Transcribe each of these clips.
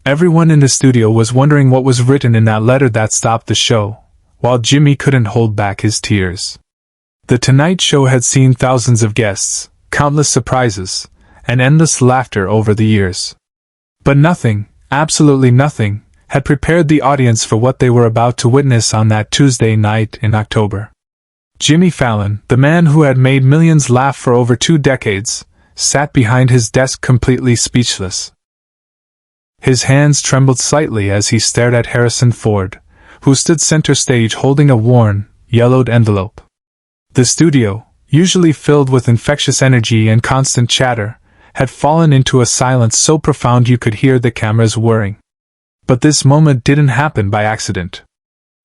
Everyone in the studio was wondering what was written in that letter that stopped the show, while Jimmy couldn't hold back his tears. The Tonight Show had seen thousands of guests, countless surprises, and endless laughter over the years. But nothing, absolutely nothing, had prepared the audience for what they were about to witness on that Tuesday night in October. Jimmy Fallon, the man who had made millions laugh for over 2 decades, sat behind his desk completely speechless. His hands trembled slightly as he stared at Harrison Ford, who stood center stage holding a worn, yellowed envelope. The studio, usually filled with infectious energy and constant chatter, had fallen into a silence so profound you could hear the cameras whirring. But this moment didn't happen by accident.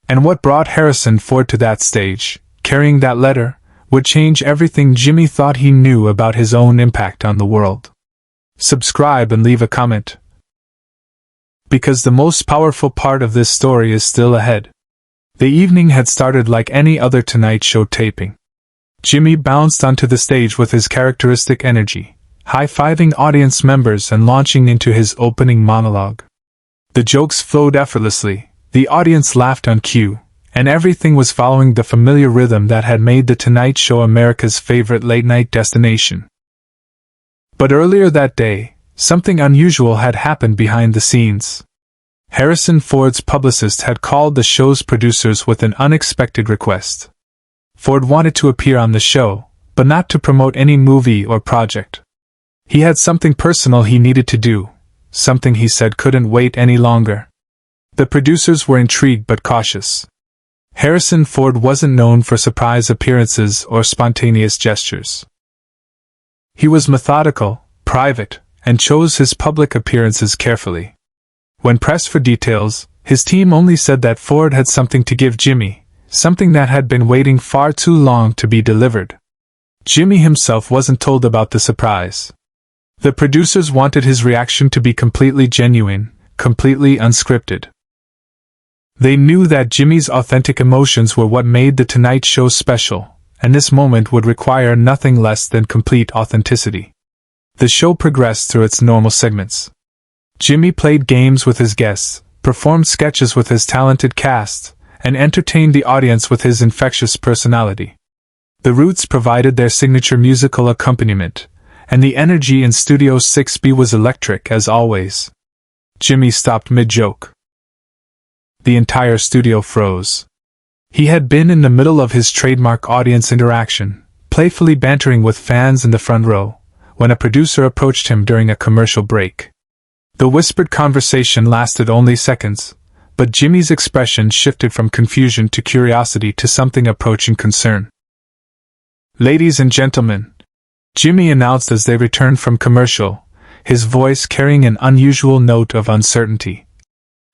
And what brought Harrison Ford to that stage, carrying that letter, would change everything Jimmy thought he knew about his own impact on the world. Subscribe and leave a comment, because the most powerful part of this story is still ahead. The evening had started like any other Tonight Show taping. Jimmy bounced onto the stage with his characteristic energy, high-fiving audience members and launching into his opening monologue. The jokes flowed effortlessly, the audience laughed on cue, and everything was following the familiar rhythm that had made The Tonight Show America's favorite late-night destination. But earlier that day, something unusual had happened behind the scenes. Harrison Ford's publicist had called the show's producers with an unexpected request. Ford wanted to appear on the show, but not to promote any movie or project. He had something personal he needed to do, something he said couldn't wait any longer. The producers were intrigued but cautious. Harrison Ford wasn't known for surprise appearances or spontaneous gestures. He was methodical, private, and chose his public appearances carefully. When pressed for details, his team only said that Ford had something to give Jimmy, something that had been waiting far too long to be delivered. Jimmy himself wasn't told about the surprise. The producers wanted his reaction to be completely genuine, completely unscripted. They knew that Jimmy's authentic emotions were what made The Tonight Show special, and this moment would require nothing less than complete authenticity. The show progressed through its normal segments. Jimmy played games with his guests, performed sketches with his talented cast, and entertained the audience with his infectious personality. The Roots provided their signature musical accompaniment, and the energy in Studio 6B was electric as always. Jimmy stopped mid-joke. The entire studio froze. He had been in the middle of his trademark audience interaction, playfully bantering with fans in the front row, when a producer approached him during a commercial break. The whispered conversation lasted only seconds, but Jimmy's expression shifted from confusion to curiosity to something approaching concern. "Ladies and gentlemen," Jimmy announced as they returned from commercial, his voice carrying an unusual note of uncertainty.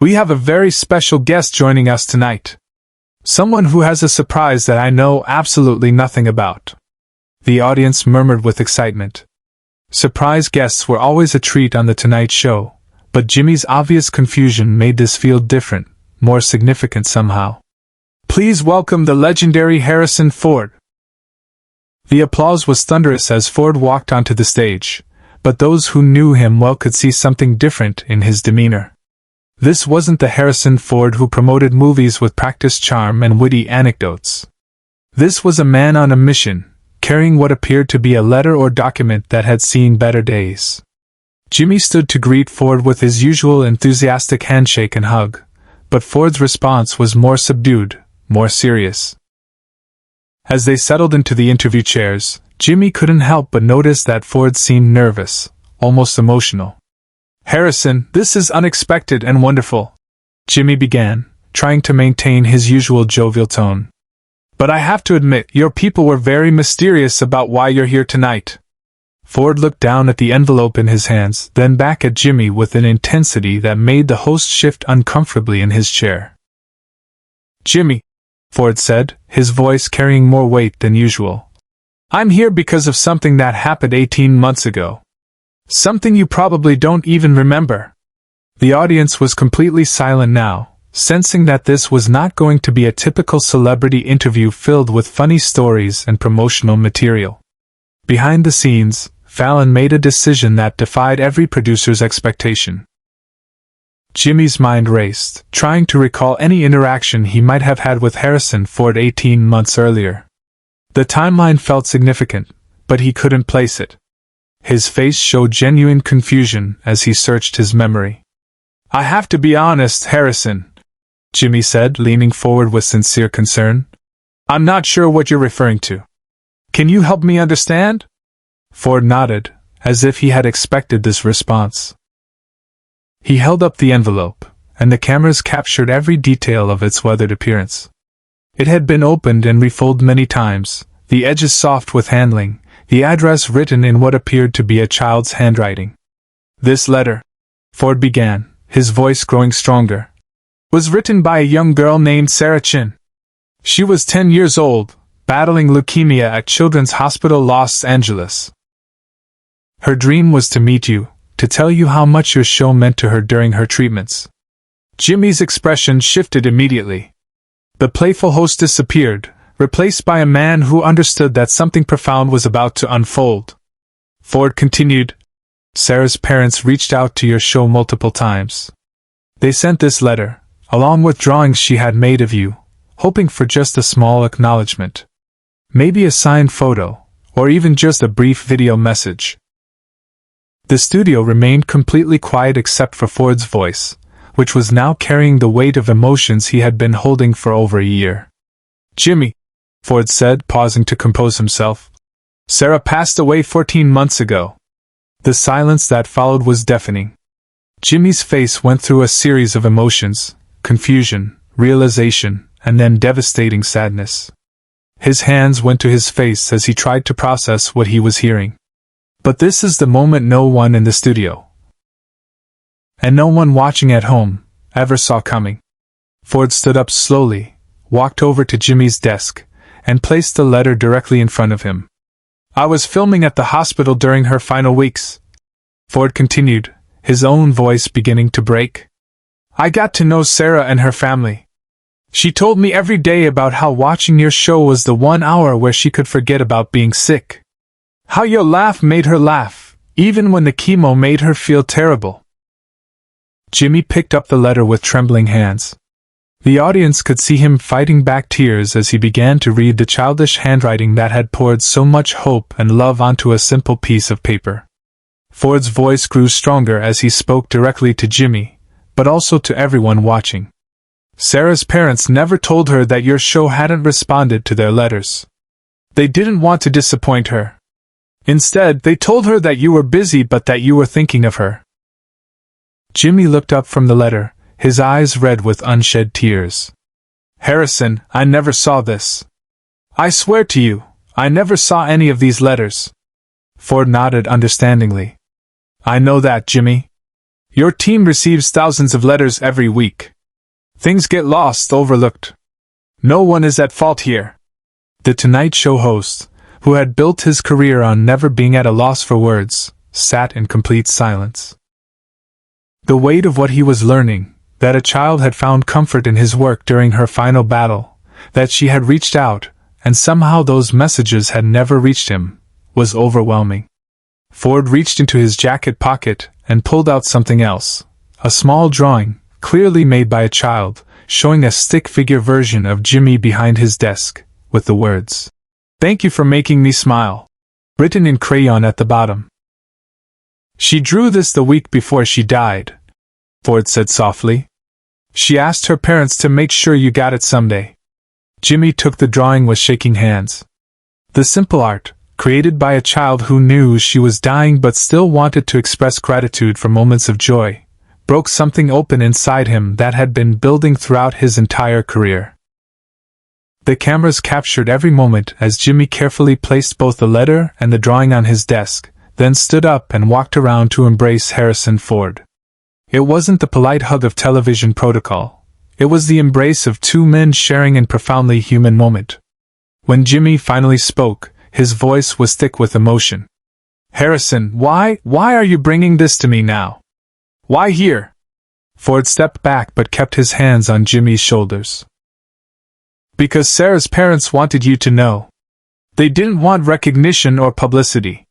"We have a very special guest joining us tonight. Someone who has a surprise that I know absolutely nothing about." The audience murmured with excitement. Surprise guests were always a treat on The Tonight Show, but Jimmy's obvious confusion made this feel different, more significant somehow. "Please welcome the legendary Harrison Ford." The applause was thunderous as Ford walked onto the stage, but those who knew him well could see something different in his demeanor. This wasn't the Harrison Ford who promoted movies with practiced charm and witty anecdotes. This was a man on a mission, carrying what appeared to be a letter or document that had seen better days. Jimmy stood to greet Ford with his usual enthusiastic handshake and hug, but Ford's response was more subdued, more serious. As they settled into the interview chairs, Jimmy couldn't help but notice that Ford seemed nervous, almost emotional. "Harrison, this is unexpected and wonderful," Jimmy began, trying to maintain his usual jovial tone. "But I have to admit, your people were very mysterious about why you're here tonight." Ford looked down at the envelope in his hands, then back at Jimmy with an intensity that made the host shift uncomfortably in his chair. "Jimmy," Ford said, his voice carrying more weight than usual, "I'm here because of something that happened 18 months ago. Something you probably don't even remember." The audience was completely silent now, sensing that this was not going to be a typical celebrity interview filled with funny stories and promotional material. Behind the scenes, Fallon made a decision that defied every producer's expectation. Jimmy's mind raced, trying to recall any interaction he might have had with Harrison Ford 18 months earlier. The timeline felt significant, but he couldn't place it. His face showed genuine confusion as he searched his memory. "I have to be honest, Harrison," Jimmy said, leaning forward with sincere concern. "I'm not sure what you're referring to. Can you help me understand?" Ford nodded, as if he had expected this response. He held up the envelope, and the cameras captured every detail of its weathered appearance. It had been opened and refolded many times, the edges soft with handling, the address written in what appeared to be a child's handwriting. "This letter," Ford began, his voice growing stronger, "was written by a young girl named Sarah Chen. She was 10 years old, battling leukemia at Children's Hospital Los Angeles. Her dream was to meet you, to tell you how much your show meant to her during her treatments." Jimmy's expression shifted immediately. The playful host disappeared, replaced by a man who understood that something profound was about to unfold. Ford continued, "Sarah's parents reached out to your show multiple times. They sent this letter, along with drawings she had made of you, hoping for just a small acknowledgement. Maybe a signed photo, or even just a brief video message." The studio remained completely quiet except for Ford's voice, which was now carrying the weight of emotions he had been holding for over a year. "Jimmy," Ford said, pausing to compose himself, "Sarah passed away 14 months ago." The silence that followed was deafening. Jimmy's face went through a series of emotions: confusion, realization, and then devastating sadness. His hands went to his face as he tried to process what he was hearing. But this is the moment no one in the studio, and no one watching at home, ever saw coming. Ford stood up slowly, walked over to Jimmy's desk, and placed the letter directly in front of him. "I was filming at the hospital during her final weeks," Ford continued, his own voice beginning to break. "I got to know Sarah and her family. She told me every day about how watching your show was the 1 hour where she could forget about being sick. How your laugh made her laugh, even when the chemo made her feel terrible." Jimmy picked up the letter with trembling hands. The audience could see him fighting back tears as he began to read the childish handwriting that had poured so much hope and love onto a simple piece of paper. Ford's voice grew stronger as he spoke directly to Jimmy, but also to everyone watching. "Sarah's parents never told her that your show hadn't responded to their letters. They didn't want to disappoint her. Instead, they told her that you were busy but that you were thinking of her." Jimmy looked up from the letter, his eyes red with unshed tears. "Harrison, I never saw this. I swear to you, I never saw any of these letters." Ford nodded understandingly. "I know that, Jimmy. Your team receives thousands of letters every week. Things get lost, overlooked. No one is at fault here." The Tonight Show host, who had built his career on never being at a loss for words, sat in complete silence. The weight of what he was learning, that a child had found comfort in his work during her final battle, that she had reached out, and somehow those messages had never reached him, was overwhelming. Ford reached into his jacket pocket and pulled out something else, a small drawing, clearly made by a child, showing a stick-figure version of Jimmy behind his desk, with the words, "Thank you for making me smile," written in crayon at the bottom. "She drew this the week before she died," Ford said softly. "She asked her parents to make sure you got it someday." Jimmy took the drawing with shaking hands. The simple art, created by a child who knew she was dying but still wanted to express gratitude for moments of joy, broke something open inside him that had been building throughout his entire career. The cameras captured every moment as Jimmy carefully placed both the letter and the drawing on his desk, then stood up and walked around to embrace Harrison Ford. It wasn't the polite hug of television protocol. It was the embrace of two men sharing a profoundly human moment. When Jimmy finally spoke, his voice was thick with emotion. "Harrison, why are you bringing this to me now? Why here?" Ford stepped back but kept his hands on Jimmy's shoulders. "Because Sarah's parents wanted you to know. They didn't want recognition or publicity.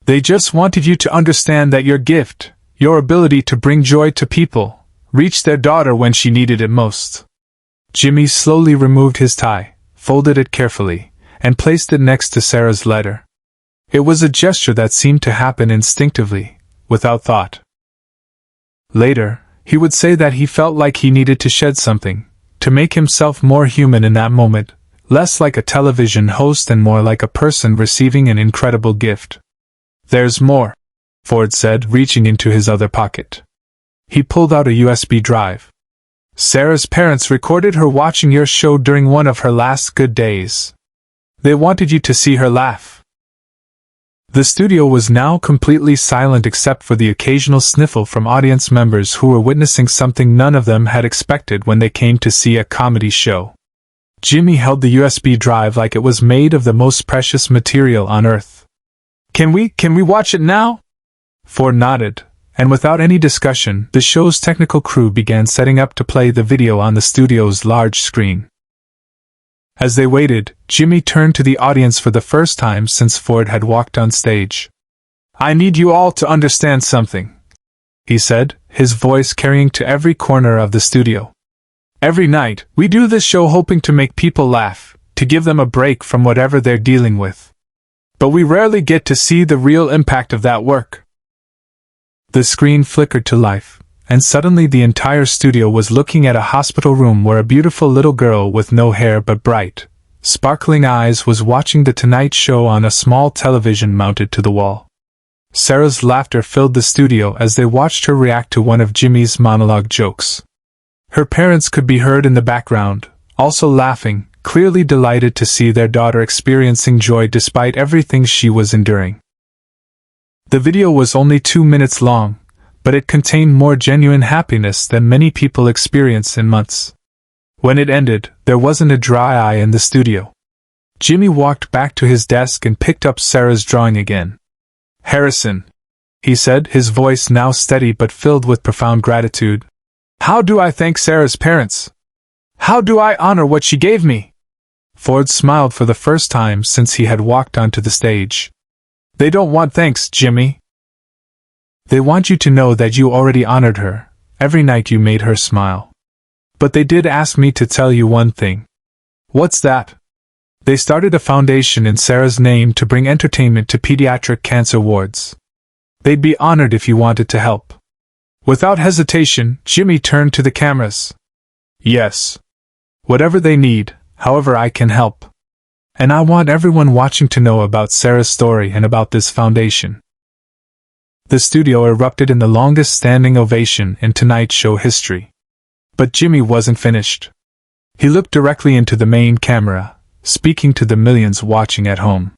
They just wanted you to understand that your gift, your ability to bring joy to people, reached their daughter when she needed it most. Jimmy slowly removed his tie, folded it carefully, and placed it next to Sarah's letter. It was a gesture that seemed to happen instinctively, without thought. Later, he would say that he felt like he needed to shed something, to make himself more human in that moment, less like a television host and more like a person receiving an incredible gift. "There's more," Ford said, reaching into his other pocket. He pulled out a USB drive. "Sarah's parents recorded her watching your show during one of her last good days. They wanted you to see her laugh." The studio was now completely silent except for the occasional sniffle from audience members who were witnessing something none of them had expected when they came to see a comedy show. Jimmy held the USB drive like it was made of the most precious material on earth. Can we watch it now?" Ford nodded, and without any discussion, the show's technical crew began setting up to play the video on the studio's large screen. As they waited, Jimmy turned to the audience for the first time since Ford had walked on stage. "I need you all to understand something," he said, his voice carrying to every corner of the studio. "Every night, we do this show hoping to make people laugh, to give them a break from whatever they're dealing with. But we rarely get to see the real impact of that work." The screen flickered to life, and suddenly the entire studio was looking at a hospital room where a beautiful little girl with no hair but bright, sparkling eyes was watching The Tonight Show on a small television mounted to the wall. Sarah's laughter filled the studio as they watched her react to one of Jimmy's monologue jokes. Her parents could be heard in the background, also laughing, clearly delighted to see their daughter experiencing joy despite everything she was enduring. The video was only 2 minutes long, but it contained more genuine happiness than many people experience in months. When it ended, there wasn't a dry eye in the studio. Jimmy walked back to his desk and picked up Sarah's drawing again. "Harrison," he said, his voice now steady but filled with profound gratitude. "How do I thank Sarah's parents? How do I honor what she gave me?" Ford smiled for the first time since he had walked onto the stage. "They don't want thanks, Jimmy. They want you to know that you already honored her, every night you made her smile. But they did ask me to tell you one thing." "What's that?" "They started a foundation in Sarah's name to bring entertainment to pediatric cancer wards. They'd be honored if you wanted to help." Without hesitation, Jimmy turned to the cameras. "Yes. Whatever they need, however I can help. And I want everyone watching to know about Sarah's story and about this foundation." The studio erupted in the longest standing ovation in Tonight Show history. But Jimmy wasn't finished. He looked directly into the main camera, speaking to the millions watching at home.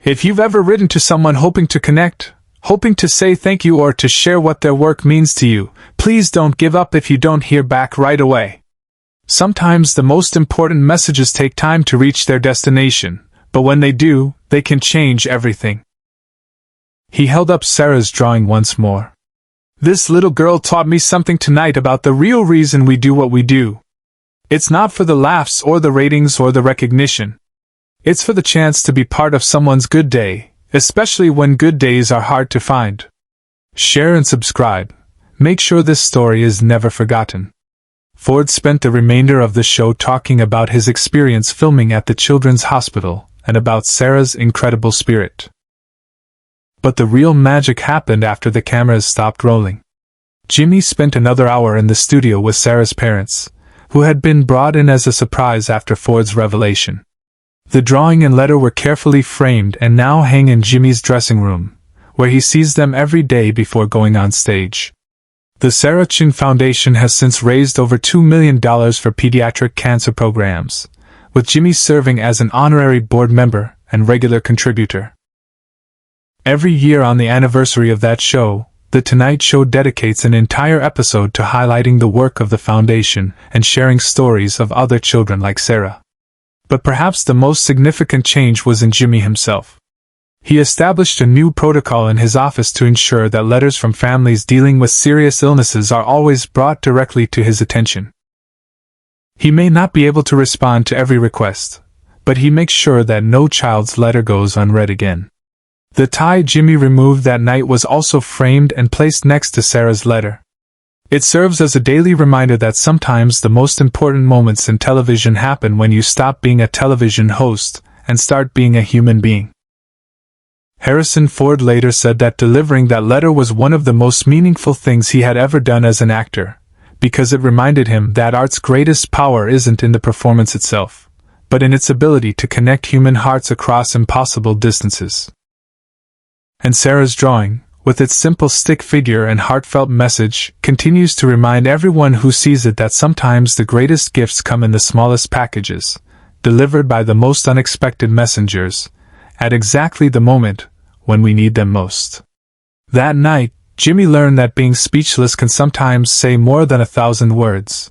"If you've ever written to someone hoping to connect, hoping to say thank you or to share what their work means to you, please don't give up if you don't hear back right away. Sometimes the most important messages take time to reach their destination, but when they do, they can change everything." He held up Sarah's drawing once more. "This little girl taught me something tonight about the real reason we do what we do. It's not for the laughs or the ratings or the recognition. It's for the chance to be part of someone's good day, especially when good days are hard to find. Share and subscribe. Make sure this story is never forgotten." Ford spent the remainder of the show talking about his experience filming at the Children's Hospital and about Sarah's incredible spirit. But the real magic happened after the cameras stopped rolling. Jimmy spent another hour in the studio with Sarah's parents, who had been brought in as a surprise after Ford's revelation. The drawing and letter were carefully framed and now hang in Jimmy's dressing room, where he sees them every day before going on stage. The Sarah Chen Foundation has since raised over $2 million for pediatric cancer programs, with Jimmy serving as an honorary board member and regular contributor. Every year on the anniversary of that show, The Tonight Show dedicates an entire episode to highlighting the work of the foundation and sharing stories of other children like Sarah. But perhaps the most significant change was in Jimmy himself. He established a new protocol in his office to ensure that letters from families dealing with serious illnesses are always brought directly to his attention. He may not be able to respond to every request, but he makes sure that no child's letter goes unread again. The tie Jimmy removed that night was also framed and placed next to Sarah's letter. It serves as a daily reminder that sometimes the most important moments in television happen when you stop being a television host and start being a human being. Harrison Ford later said that delivering that letter was one of the most meaningful things he had ever done as an actor, because it reminded him that art's greatest power isn't in the performance itself, but in its ability to connect human hearts across impossible distances. And Sarah's drawing, with its simple stick figure and heartfelt message, continues to remind everyone who sees it that sometimes the greatest gifts come in the smallest packages, delivered by the most unexpected messengers, at exactly the moment when we need them most. That night, Jimmy learned that being speechless can sometimes say more than 1,000 words.